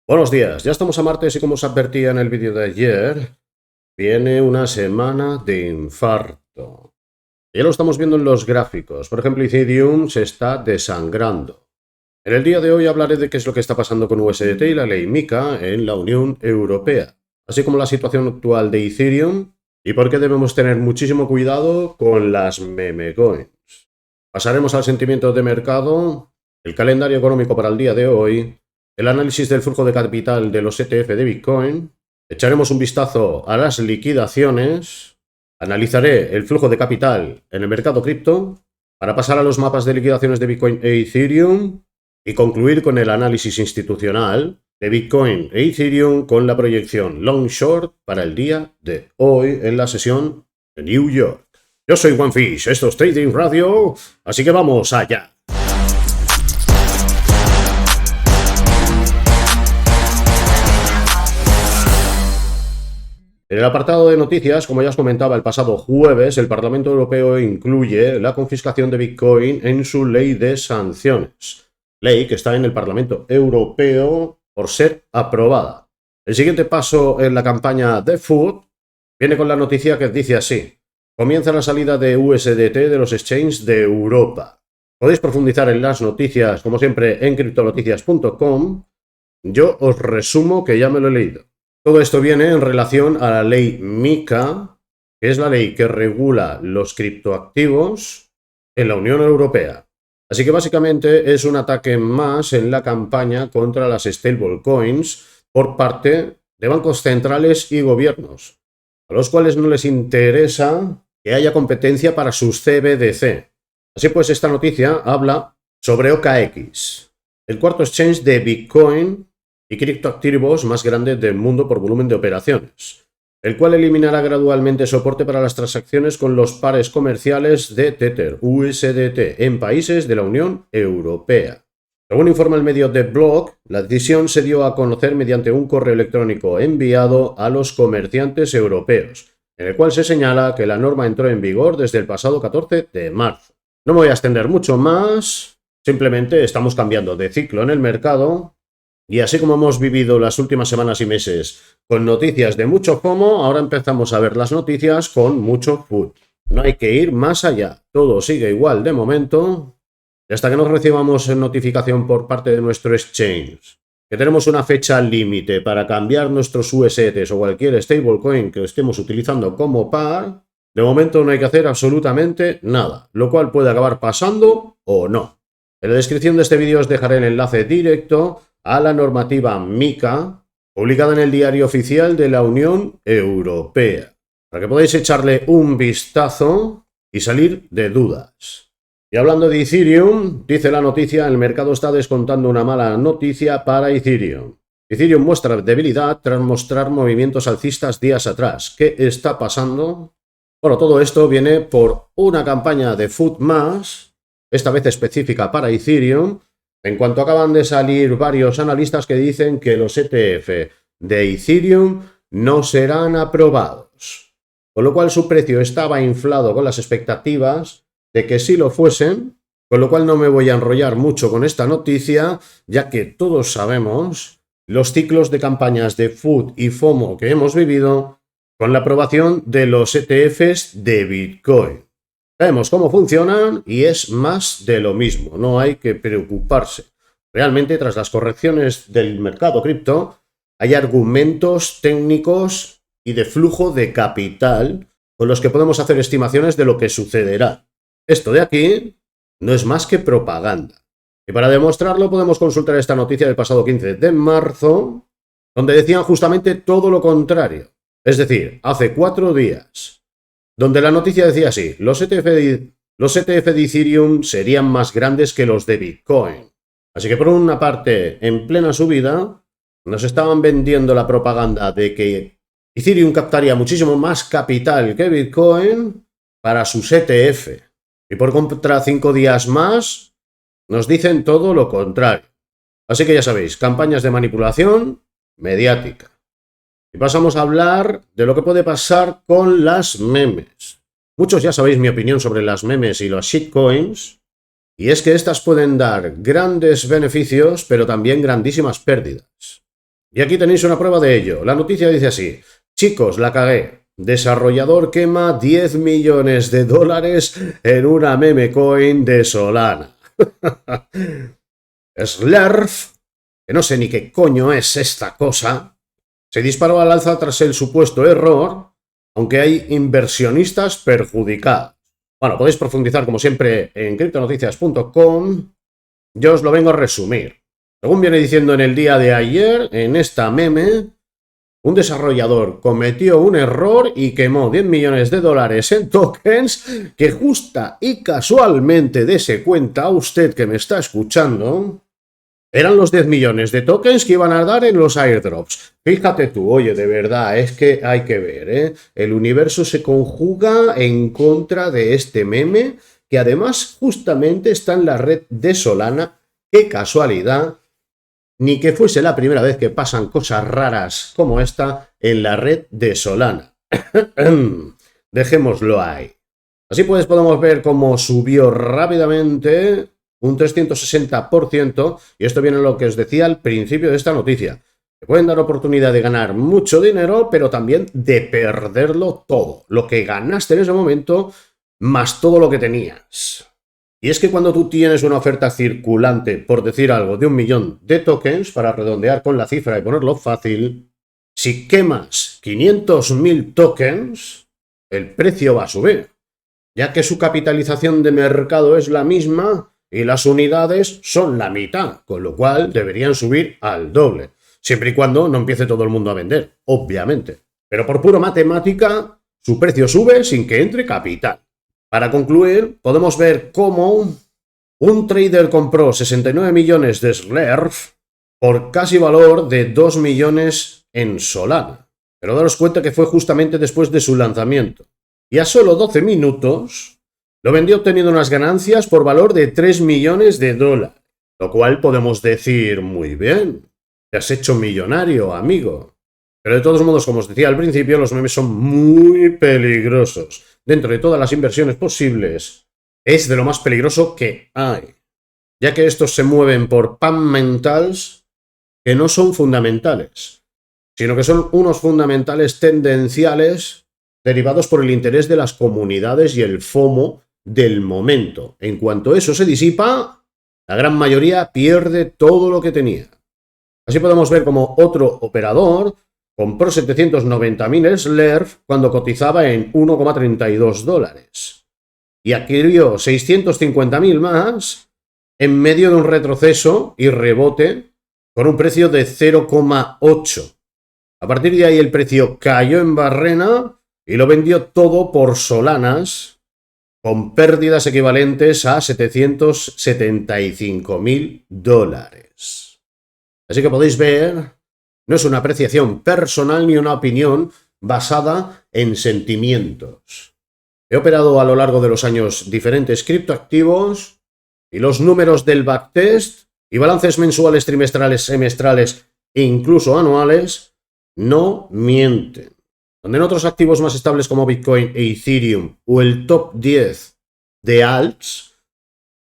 Buenos días, ya estamos a martes y como os advertía en el vídeo de ayer, viene una semana de infarto. Ya lo estamos viendo en los gráficos. Por ejemplo, Ethereum se está desangrando. En el día de hoy hablaré de qué es lo que está pasando con USDT y la ley MiCA en la Unión Europea, así como la situación actual de Ethereum y por qué debemos tener muchísimo cuidado con las meme coins. Pasaremos al sentimiento de mercado, el calendario económico para el día de hoy, el análisis del flujo de capital de los ETF de Bitcoin, echaremos un vistazo a las liquidaciones, analizaré el flujo de capital en el mercado cripto, para pasar a los mapas de liquidaciones de Bitcoin e Ethereum y concluir con el análisis institucional de Bitcoin e Ethereum con la proyección long short para el día de hoy en la sesión de New York. Yo soy OneFish, esto es Trading Radio, así que vamos allá. En el apartado de noticias, como ya os comentaba el pasado jueves, el Parlamento Europeo incluye la confiscación de Bitcoin en su ley de sanciones. Ley que está en el Parlamento Europeo por ser aprobada. El siguiente paso en la campaña de Food viene con la noticia que dice así: comienza la salida de USDT de los exchanges de Europa. Podéis profundizar en las noticias, como siempre, en criptonoticias.com. Yo os resumo que ya me lo he leído. Todo esto viene en relación a la ley MiCA, que es la ley que regula los criptoactivos en la Unión Europea. Así que básicamente es un ataque más en la campaña contra las stablecoins por parte de bancos centrales y gobiernos, a los cuales no les interesa que haya competencia para sus CBDC. Así pues, esta noticia habla sobre OKX, el cuarto exchange de Bitcoin y criptoactivos más grande del mundo por volumen de operaciones, el cual eliminará gradualmente soporte para las transacciones con los pares comerciales de Tether, USDT, en países de la Unión Europea. Según informa el medio The Block, la decisión se dio a conocer mediante un correo electrónico enviado a los comerciantes europeos, en el cual se señala que la norma entró en vigor desde el pasado 14 de marzo. No me voy a extender mucho más, simplemente estamos cambiando de ciclo en el mercado. Y así como hemos vivido las últimas semanas y meses con noticias de mucho FOMO, ahora empezamos a ver las noticias con mucho food. No hay que ir más allá, todo sigue igual de momento, y hasta que no recibamos notificación por parte de nuestro exchange que tenemos una fecha límite para cambiar nuestros USDTs o cualquier stablecoin que estemos utilizando como par, de momento no hay que hacer absolutamente nada, lo cual puede acabar pasando o no. En la descripción de este vídeo os dejaré el enlace directo a la normativa MiCA, publicada en el Diario Oficial de la Unión Europea, para que podáis echarle un vistazo y salir de dudas. Y hablando de Ethereum, dice la noticia, el mercado está descontando una mala noticia para Ethereum. Ethereum muestra debilidad tras mostrar movimientos alcistas días atrás. ¿Qué está pasando? Bueno, todo esto viene por una campaña de FUD+, esta vez específica para Ethereum, en cuanto acaban de salir varios analistas que dicen que los ETF de Ethereum no serán aprobados, con lo cual su precio estaba inflado con las expectativas de que sí lo fuesen, con lo cual no me voy a enrollar mucho con esta noticia, ya que todos sabemos los ciclos de campañas de FUD y FOMO que hemos vivido con la aprobación de los ETFs de Bitcoin. Sabemos cómo funcionan y es más de lo mismo, no hay que preocuparse. Realmente, tras las correcciones del mercado cripto, hay argumentos técnicos y de flujo de capital con los que podemos hacer estimaciones de lo que sucederá. Esto de aquí no es más que propaganda. Y para demostrarlo podemos consultar esta noticia del pasado 15 de marzo, donde decían justamente todo lo contrario. Es decir, hace 4 días. Donde la noticia decía así: los ETF de Ethereum serían más grandes que los de Bitcoin. Así que por una parte, en plena subida, nos estaban vendiendo la propaganda de que Ethereum captaría muchísimo más capital que Bitcoin para sus ETF. Y por contra 5 días más, nos dicen todo lo contrario. Así que ya sabéis, campañas de manipulación mediática. Y pasamos a hablar de lo que puede pasar con las memes. Muchos ya sabéis mi opinión sobre las memes y los shitcoins, y es que estas pueden dar grandes beneficios, pero también grandísimas pérdidas. Y aquí tenéis una prueba de ello. La noticia dice así: chicos, la cagué. Desarrollador quema 10 millones de dólares en una meme coin de Solana. Slurf, que no sé ni qué coño es esta cosa, se disparó al alza tras el supuesto error, aunque hay inversionistas perjudicados. Bueno, podéis profundizar como siempre en criptonoticias.com. Yo os lo vengo a resumir. Según viene diciendo en el día de ayer, en esta meme, un desarrollador cometió un error y quemó 10 millones de dólares en tokens que justa y casualmente dese cuenta usted que me está escuchando, eran los 10 millones de tokens que iban a dar en los airdrops. Fíjate tú, oye, de verdad, es que hay que ver, ¿eh? El universo se conjuga en contra de este meme, que además justamente está en la red de Solana. ¡Qué casualidad! Ni que fuese la primera vez que pasan cosas raras como esta en la red de Solana. Dejémoslo ahí. Así pues podemos ver cómo subió rápidamente un 360%, y esto viene a lo que os decía al principio de esta noticia. Te pueden dar oportunidad de ganar mucho dinero, pero también de perderlo todo. Lo que ganaste en ese momento, más todo lo que tenías. Y es que cuando tú tienes una oferta circulante, por decir algo, de 1 millón de tokens, para redondear con la cifra y ponerlo fácil, si quemas 500.000 tokens, el precio va a subir, ya que su capitalización de mercado es la misma y las unidades son la mitad, con lo cual deberían subir al doble, siempre y cuando no empiece todo el mundo a vender, obviamente. Pero por pura matemática, su precio sube sin que entre capital. Para concluir, podemos ver cómo un trader compró 69 millones de Slurf por casi valor de 2 millones en Solana. Pero daros cuenta que fue justamente después de su lanzamiento. Y a solo 12 minutos lo vendió obteniendo unas ganancias por valor de 3 millones de dólares. Lo cual podemos decir, muy bien, te has hecho millonario, amigo. Pero de todos modos, como os decía al principio, los memes son muy peligrosos. Dentro de todas las inversiones posibles, es de lo más peligroso que hay, ya que estos se mueven por fundamentals que no son fundamentales, sino que son unos fundamentales tendenciales derivados por el interés de las comunidades y el FOMO del momento. En cuanto eso se disipa, la gran mayoría pierde todo lo que tenía. Así podemos ver como otro operador compró 790.000 Slurf cuando cotizaba en 1,32 dólares y adquirió 650.000 más en medio de un retroceso y rebote con un precio de 0,8. A partir de ahí el precio cayó en barrena y lo vendió todo por Solanas con pérdidas equivalentes a 775.000 dólares. Así que podéis ver, no es una apreciación personal ni una opinión basada en sentimientos. He operado a lo largo de los años diferentes criptoactivos y los números del backtest y balances mensuales, trimestrales, semestrales e incluso anuales no mienten. Donde en otros activos más estables como Bitcoin e Ethereum o el top 10 de alts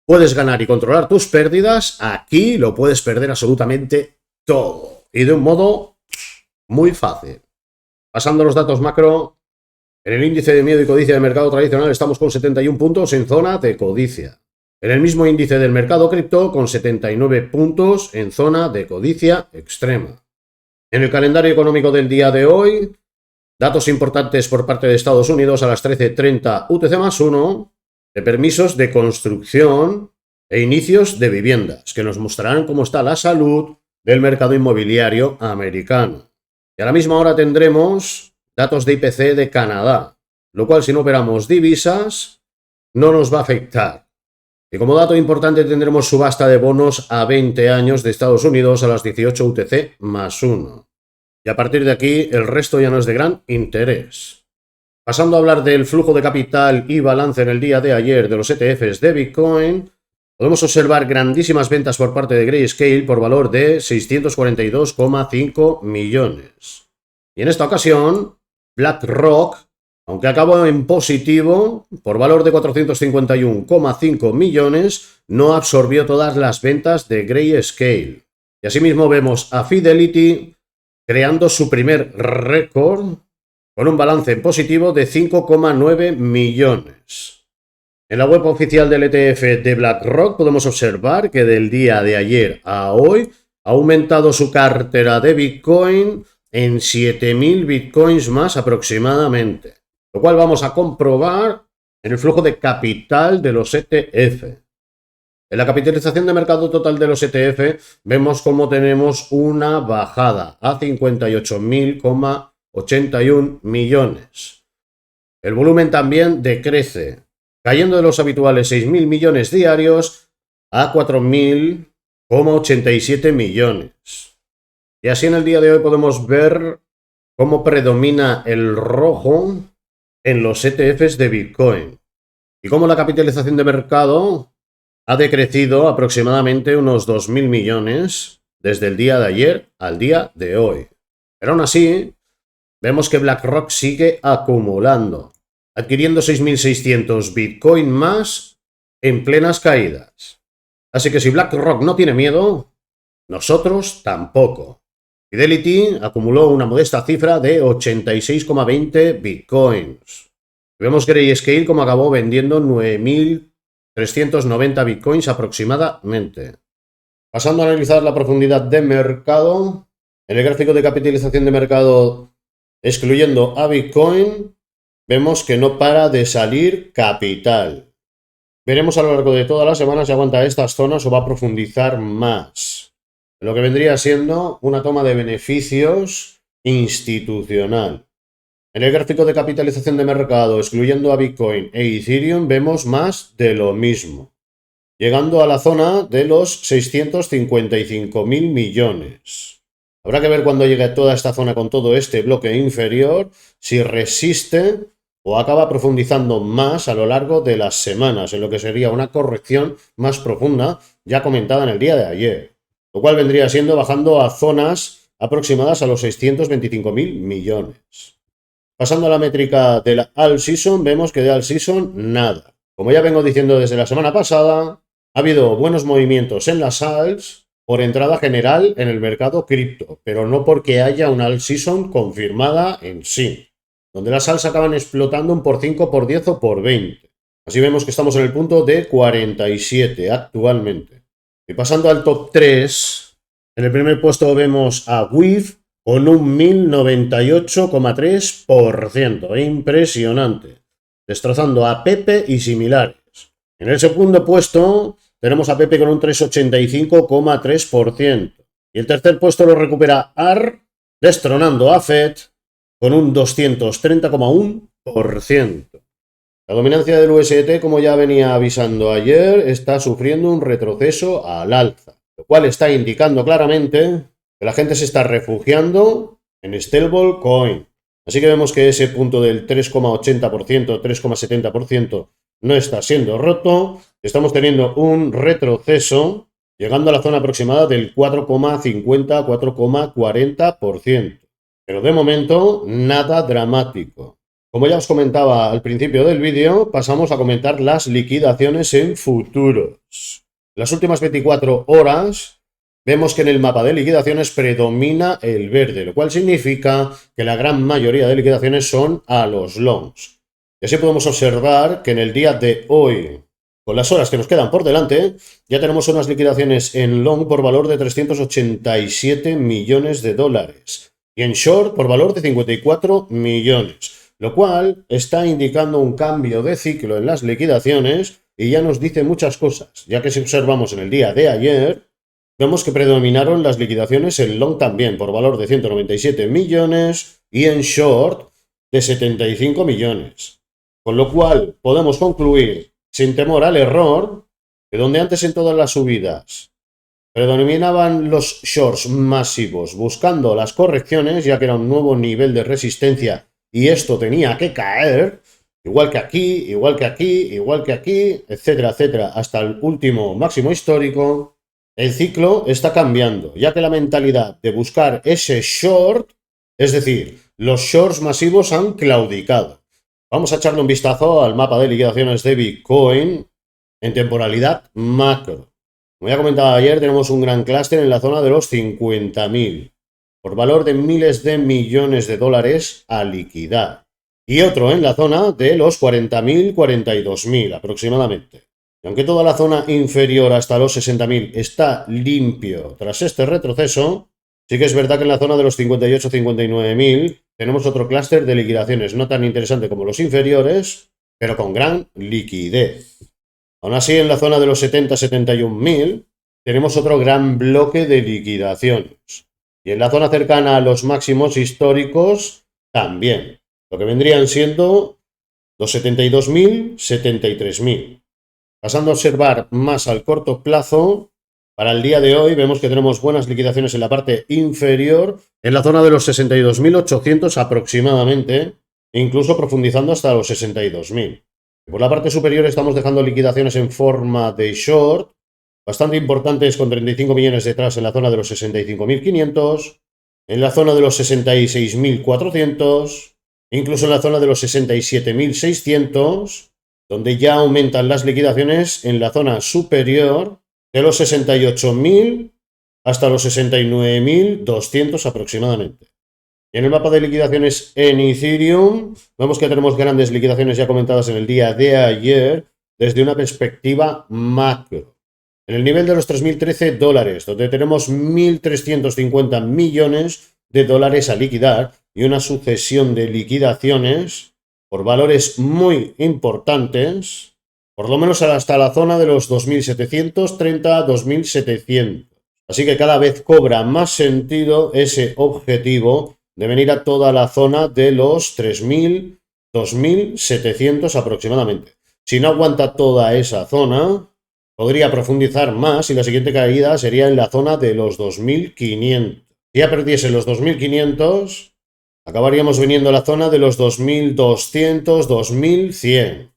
puedes ganar y controlar tus pérdidas, aquí lo puedes perder absolutamente todo. Y de un modo muy fácil. Pasando a los datos macro, en el índice de miedo y codicia del mercado tradicional estamos con 71 puntos en zona de codicia. En el mismo índice del mercado cripto con 79 puntos en zona de codicia extrema. En el calendario económico del día de hoy, datos importantes por parte de Estados Unidos a las 13:30 UTC+1 de permisos de construcción e inicios de viviendas, que nos mostrarán cómo está la salud del mercado inmobiliario americano. Y a la misma hora tendremos datos de IPC de Canadá, lo cual si no operamos divisas no nos va a afectar. Y como dato importante tendremos subasta de bonos a 20 años de Estados Unidos a las 18 UTC+1. Y a partir de aquí el resto ya no es de gran interés. Pasando a hablar del flujo de capital y balance en el día de ayer de los ETFs de Bitcoin, podemos observar grandísimas ventas por parte de Grayscale por valor de 642,5 millones. Y en esta ocasión, BlackRock, aunque acabó en positivo, por valor de 451,5 millones, no absorbió todas las ventas de Grayscale. Y asimismo vemos a Fidelity creando su primer récord con un balance en positivo de 5,9 millones. En la web oficial del ETF de BlackRock podemos observar que del día de ayer a hoy ha aumentado su cartera de Bitcoin en 7.000 Bitcoins más aproximadamente, lo cual vamos a comprobar en el flujo de capital de los ETF. En la capitalización de mercado total de los ETF vemos cómo tenemos una bajada a 58.081 millones. El volumen también decrece, cayendo de los habituales 6.000 millones diarios a 4.087 millones. Y así en el día de hoy podemos ver cómo predomina el rojo en los ETFs de Bitcoin y cómo la capitalización de mercado ha decrecido aproximadamente unos 2.000 millones desde el día de ayer al día de hoy. Pero aún así, vemos que BlackRock sigue acumulando, adquiriendo 6.600 Bitcoin más en plenas caídas. Así que si BlackRock no tiene miedo, nosotros tampoco. Fidelity acumuló una modesta cifra de 86,20 Bitcoins. Vemos Grayscale como acabó vendiendo 9.390 Bitcoins aproximadamente. Pasando a analizar la profundidad de mercado, en el gráfico de capitalización de mercado, excluyendo a Bitcoin, vemos que no para de salir capital. Veremos a lo largo de toda la semana si aguanta estas zonas o va a profundizar más. Lo que vendría siendo una toma de beneficios institucional. En el gráfico de capitalización de mercado, excluyendo a Bitcoin e Ethereum, vemos más de lo mismo, llegando a la zona de los 655.000 millones. Habrá que ver cuando llegue a toda esta zona con todo este bloque inferior, si resiste o acaba profundizando más a lo largo de las semanas, en lo que sería una corrección más profunda, ya comentada en el día de ayer, lo cual vendría siendo bajando a zonas aproximadas a los 625.000 millones. Pasando a la métrica de la All Season, vemos que de All Season nada. Como ya vengo diciendo desde la semana pasada, ha habido buenos movimientos en las ALS por entrada general en el mercado cripto, pero no porque haya una All Season confirmada en sí, donde las ALS acaban explotando un por 5, por 10 o por 20. Así vemos que estamos en el punto de 47 actualmente. Y pasando al top 3, en el primer puesto vemos a WIF con un 1098,3%. Impresionante. Destrozando a Pepe y similares. En el segundo puesto tenemos a Pepe con un 385,3%. Y el tercer puesto lo recupera AR, destronando a FED con un 230,1%. La dominancia del USDT, como ya venía avisando ayer, está sufriendo un retroceso al alza, lo cual está indicando claramente que la gente se está refugiando en stablecoin. Así que vemos que ese punto del 3,80%, 3,70% no está siendo roto. Estamos teniendo un retroceso llegando a la zona aproximada del 4,50, 4,40%. Pero de momento, nada dramático. Como ya os comentaba al principio del vídeo, pasamos a comentar las liquidaciones en futuros. Las últimas 24 horas vemos que en el mapa de liquidaciones predomina el verde, lo cual significa que la gran mayoría de liquidaciones son a los longs. Y así podemos observar que en el día de hoy, con las horas que nos quedan por delante, ya tenemos unas liquidaciones en long por valor de 387 millones de dólares y en short por valor de 54 millones, lo cual está indicando un cambio de ciclo en las liquidaciones y ya nos dice muchas cosas, ya que si observamos en el día de ayer, vemos que predominaron las liquidaciones en long también por valor de 197 millones y en short de 75 millones. Con lo cual podemos concluir, sin temor al error, que donde antes en todas las subidas predominaban los shorts masivos buscando las correcciones, ya que era un nuevo nivel de resistencia y esto tenía que caer, igual que aquí, igual que aquí, igual que aquí, etcétera, etcétera, hasta el último máximo histórico, el ciclo está cambiando, ya que la mentalidad de buscar ese short, es decir, los shorts masivos han claudicado. Vamos a echarle un vistazo al mapa de liquidaciones de Bitcoin en temporalidad macro. Como ya comentaba ayer, tenemos un gran clúster en la zona de los 50.000. por valor de miles de millones de dólares a liquidar. Y otro en la zona de los 40.000, 42.000 aproximadamente. Y aunque toda la zona inferior hasta los 60.000 está limpio tras este retroceso, sí que es verdad que en la zona de los 58, 59.000 tenemos otro clúster de liquidaciones no tan interesante como los inferiores, pero con gran liquidez. Aún así, en la zona de los 70, 71.000 tenemos otro gran bloque de liquidaciones. Y en la zona cercana a los máximos históricos también. Lo que vendrían siendo los 72.000, 73.000. Pasando a observar más al corto plazo, para el día de hoy vemos que tenemos buenas liquidaciones en la parte inferior, en la zona de los 62.800 aproximadamente, e incluso profundizando hasta los 62.000. Por la parte superior estamos dejando liquidaciones en forma de short, bastante importantes con 35 millones detrás en la zona de los 65.500, en la zona de los 66.400, incluso en la zona de los 67.600, donde ya aumentan las liquidaciones en la zona superior de los 68.000 hasta los 69.200 aproximadamente. En el mapa de liquidaciones en Ethereum, vemos que tenemos grandes liquidaciones ya comentadas en el día de ayer desde una perspectiva macro. En el nivel de los 3.013 dólares, donde tenemos 1.350 millones de dólares a liquidar y una sucesión de liquidaciones por valores muy importantes, por lo menos hasta la zona de los 2.730, 2.700. Así que cada vez cobra más sentido ese objetivo de venir a toda la zona de los 3.000, 2.700 aproximadamente. Si no aguanta toda esa zona, podría profundizar más y la siguiente caída sería en la zona de los 2.500. Si ya perdiese los 2.500, acabaríamos viniendo a la zona de los 2.200, 2.100.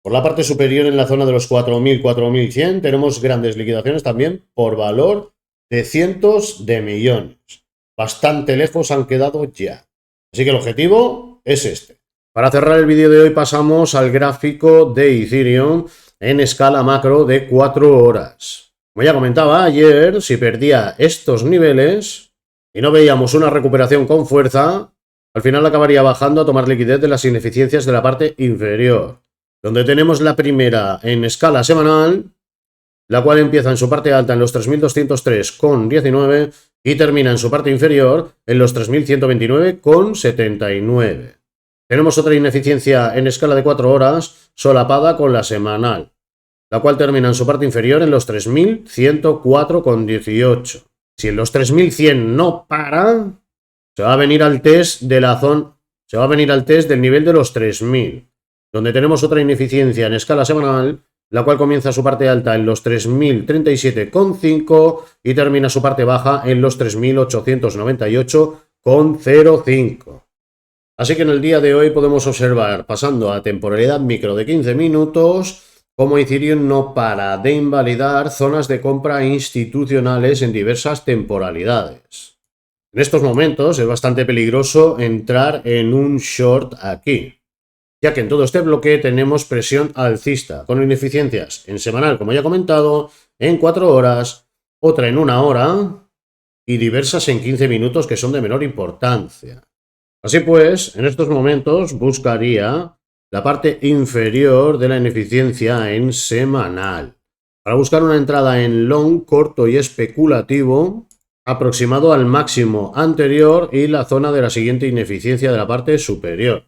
Por la parte superior, en la zona de los 4.000, 4.100, tenemos grandes liquidaciones también por valor de cientos de millones. Bastante lejos han quedado ya. Así que el objetivo es este. Para cerrar el vídeo de hoy pasamos al gráfico de Ethereum en escala macro de 4 horas. Como ya comentaba ayer, si perdía estos niveles y no veíamos una recuperación con fuerza, al final acabaría bajando a tomar liquidez de las ineficiencias de la parte inferior, donde tenemos la primera en escala semanal, la cual empieza en su parte alta en los 3.203,19 y termina en su parte inferior en los 3.129,79. Tenemos otra ineficiencia en escala de 4 horas solapada con la semanal, la cual termina en su parte inferior en los 3.104,18. Si en los 3.100 no para, se va a venir al test de la zona, se va a venir al test del nivel de los 3.000, donde tenemos otra ineficiencia en escala semanal, la cual comienza su parte alta en los 3.037,5 y termina su parte baja en los 3.898,05. Así que en el día de hoy podemos observar, pasando a temporalidad micro de 15 minutos, cómo Ethereum no para de invalidar zonas de compra institucionales en diversas temporalidades. En estos momentos es bastante peligroso entrar en un short aquí, ya que en todo este bloque tenemos presión alcista, con ineficiencias en semanal, como ya he comentado, en 4 horas, otra en 1 hora y diversas en 15 minutos que son de menor importancia. Así pues, en estos momentos buscaría la parte inferior de la ineficiencia en semanal, para buscar una entrada en long, corto y especulativo, aproximado al máximo anterior y la zona de la siguiente ineficiencia de la parte superior,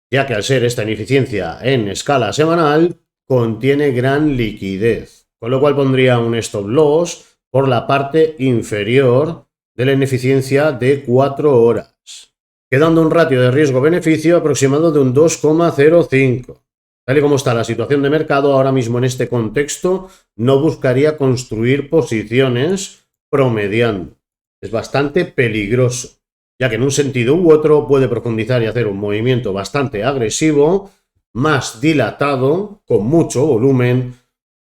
ya que al ser esta ineficiencia en escala semanal, contiene gran liquidez, con lo cual pondría un stop loss por la parte inferior de la ineficiencia de 4 horas, quedando un ratio de riesgo-beneficio aproximado de un 2,05. Tal y como está la situación de mercado ahora mismo en este contexto, no buscaría construir posiciones promediando. Es bastante peligroso, ya que en un sentido u otro puede profundizar y hacer un movimiento bastante agresivo, más dilatado, con mucho volumen,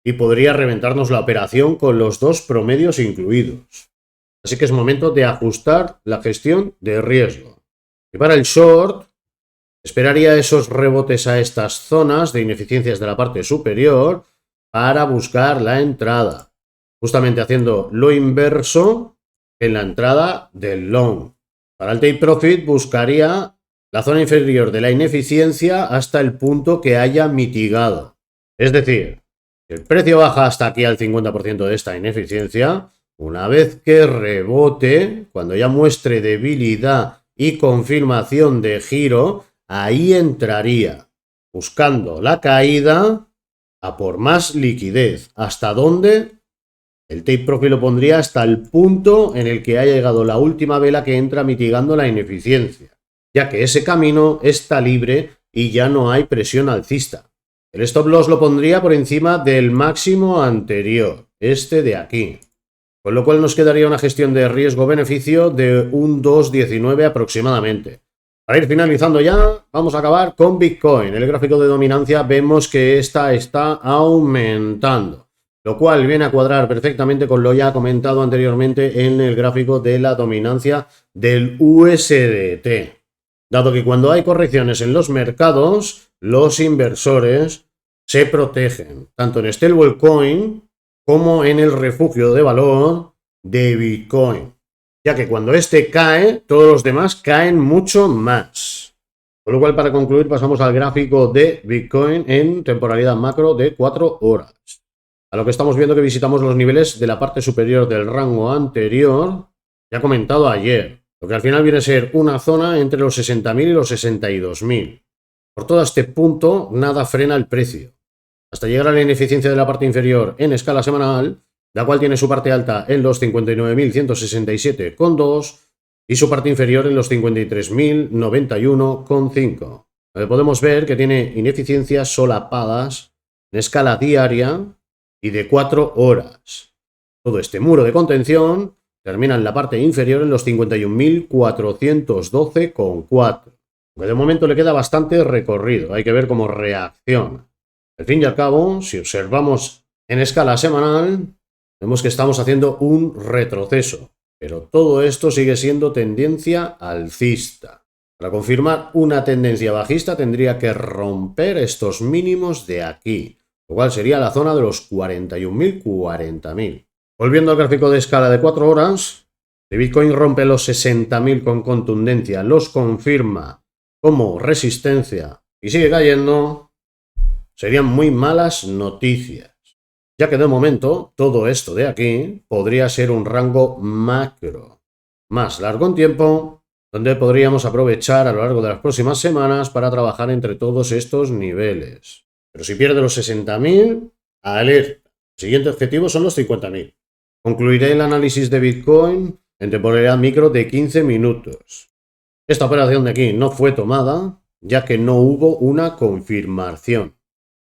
y podría reventarnos la operación con los dos promedios incluidos. Así que es momento de ajustar la gestión de riesgo. Y para el short, esperaría esos rebotes a estas zonas de ineficiencias de la parte superior para buscar la entrada, justamente haciendo lo inverso en la entrada del long. Para el take profit buscaría la zona inferior de la ineficiencia hasta el punto que haya mitigado. Es decir, si el precio baja hasta aquí al 50% de esta ineficiencia, una vez que rebote, cuando ya muestre debilidad y confirmación de giro, ahí entraría, buscando la caída a por más liquidez. ¿Hasta dónde? El take profit lo pondría hasta el punto en el que ha llegado la última vela que entra mitigando la ineficiencia, ya que ese camino está libre y ya no hay presión alcista. El stop loss lo pondría por encima del máximo anterior, este de aquí, con lo cual nos quedaría una gestión de riesgo-beneficio de un 2,19 aproximadamente. Para ir finalizando ya, vamos a acabar con Bitcoin. En el gráfico de dominancia vemos que esta está aumentando, lo cual viene a cuadrar perfectamente con lo ya comentado anteriormente en el gráfico de la dominancia del USDT. Dado que cuando hay correcciones en los mercados, los inversores se protegen, tanto en stablecoin como en el refugio de valor de Bitcoin, ya que cuando este cae, todos los demás caen mucho más. Con lo cual, para concluir, pasamos al gráfico de Bitcoin en temporalidad macro de 4 horas. A lo que estamos viendo que visitamos los niveles de la parte superior del rango anterior, ya comentado ayer, lo que al final viene a ser una zona entre los 60.000 y los 62.000. Por todo este punto, nada frena el precio, hasta llegar a la ineficiencia de la parte inferior en escala semanal, la cual tiene su parte alta en los 59.167,2 y su parte inferior en los 53.091,5. Podemos ver que tiene ineficiencias solapadas en escala diaria y de 4 horas. Todo este muro de contención termina en la parte inferior en los 51.412,4. Aunque de momento le queda bastante recorrido, hay que ver cómo reacciona. Al fin y al cabo, si observamos en escala semanal, vemos que estamos haciendo un retroceso, pero todo esto sigue siendo tendencia alcista. Para confirmar una tendencia bajista tendría que romper estos mínimos de aquí, lo cual sería la zona de los 41.000, 40.000. Volviendo al gráfico de escala de 4 horas, si Bitcoin rompe los 60.000 con contundencia, los confirma como resistencia y sigue cayendo, serían muy malas noticias, ya que de momento todo esto de aquí podría ser un rango macro, más largo en tiempo, donde podríamos aprovechar a lo largo de las próximas semanas para trabajar entre todos estos niveles. Pero si pierde los 60.000, alerta. El siguiente objetivo son los 50.000. Concluiré el análisis de Bitcoin en temporalidad micro de 15 minutos. Esta operación de aquí no fue tomada, ya que no hubo una confirmación,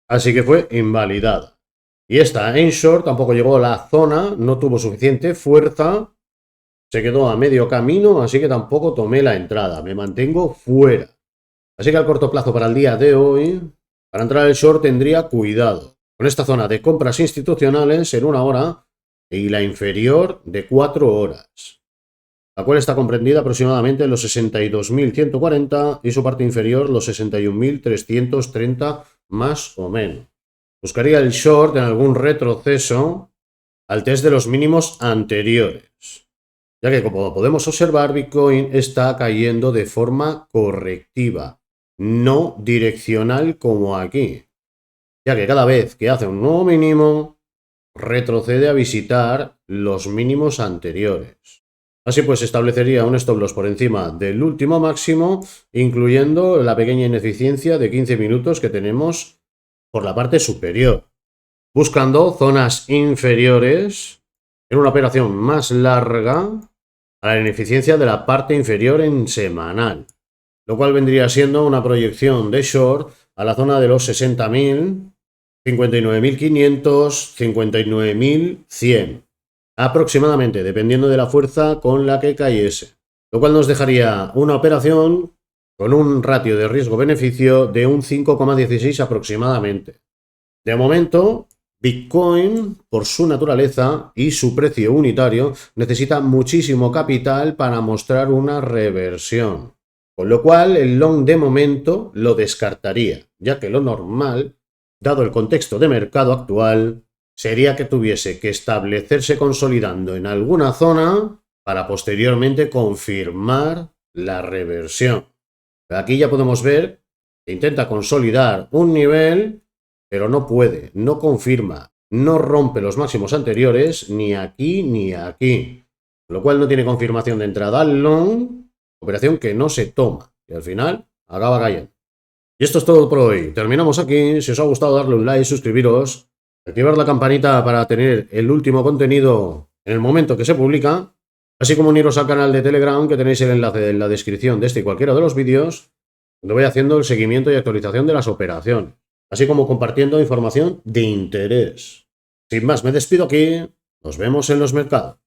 así que fue invalidada. Y esta en short tampoco llegó a la zona, no tuvo suficiente fuerza, se quedó a medio camino, así que tampoco tomé la entrada, me mantengo fuera. Así que al corto plazo para el día de hoy, para entrar al short tendría cuidado con esta zona de compras institucionales en 1 hora y la inferior de 4 horas, la cual está comprendida aproximadamente en los 62.140 y su parte inferior los 61.330 más o menos. Buscaría el short en algún retroceso al test de los mínimos anteriores, ya que como podemos observar Bitcoin está cayendo de forma correctiva, no direccional como aquí, ya que cada vez que hace un nuevo mínimo retrocede a visitar los mínimos anteriores. Así pues, establecería un stop loss por encima del último máximo, incluyendo la pequeña ineficiencia de 15 minutos que tenemos por la parte superior, buscando zonas inferiores en una operación más larga a la ineficiencia de la parte inferior en semanal, lo cual vendría siendo una proyección de short a la zona de los 60.000, 59.500, 59.100 aproximadamente, dependiendo de la fuerza con la que cayese, lo cual nos dejaría una operación con un ratio de riesgo-beneficio de un 5,16 aproximadamente. De momento, Bitcoin, por su naturaleza y su precio unitario, necesita muchísimo capital para mostrar una reversión, con lo cual el long de momento lo descartaría, ya que lo normal, dado el contexto de mercado actual, sería que tuviese que establecerse consolidando en alguna zona para posteriormente confirmar la reversión. Aquí ya podemos ver que intenta consolidar un nivel, pero no puede, no confirma, no rompe los máximos anteriores, ni aquí ni aquí. Con lo cual no tiene confirmación de entrada al long, operación que no se toma. Y al final acaba cayendo. Y esto es todo por hoy. Terminamos aquí. Si os ha gustado, darle un like, suscribiros, activar la campanita para tener el último contenido en el momento que se publica, así como uniros al canal de Telegram, que tenéis el enlace en la descripción de este y cualquiera de los vídeos, donde voy haciendo el seguimiento y actualización de las operaciones, así como compartiendo información de interés. Sin más, me despido aquí. Nos vemos en los mercados.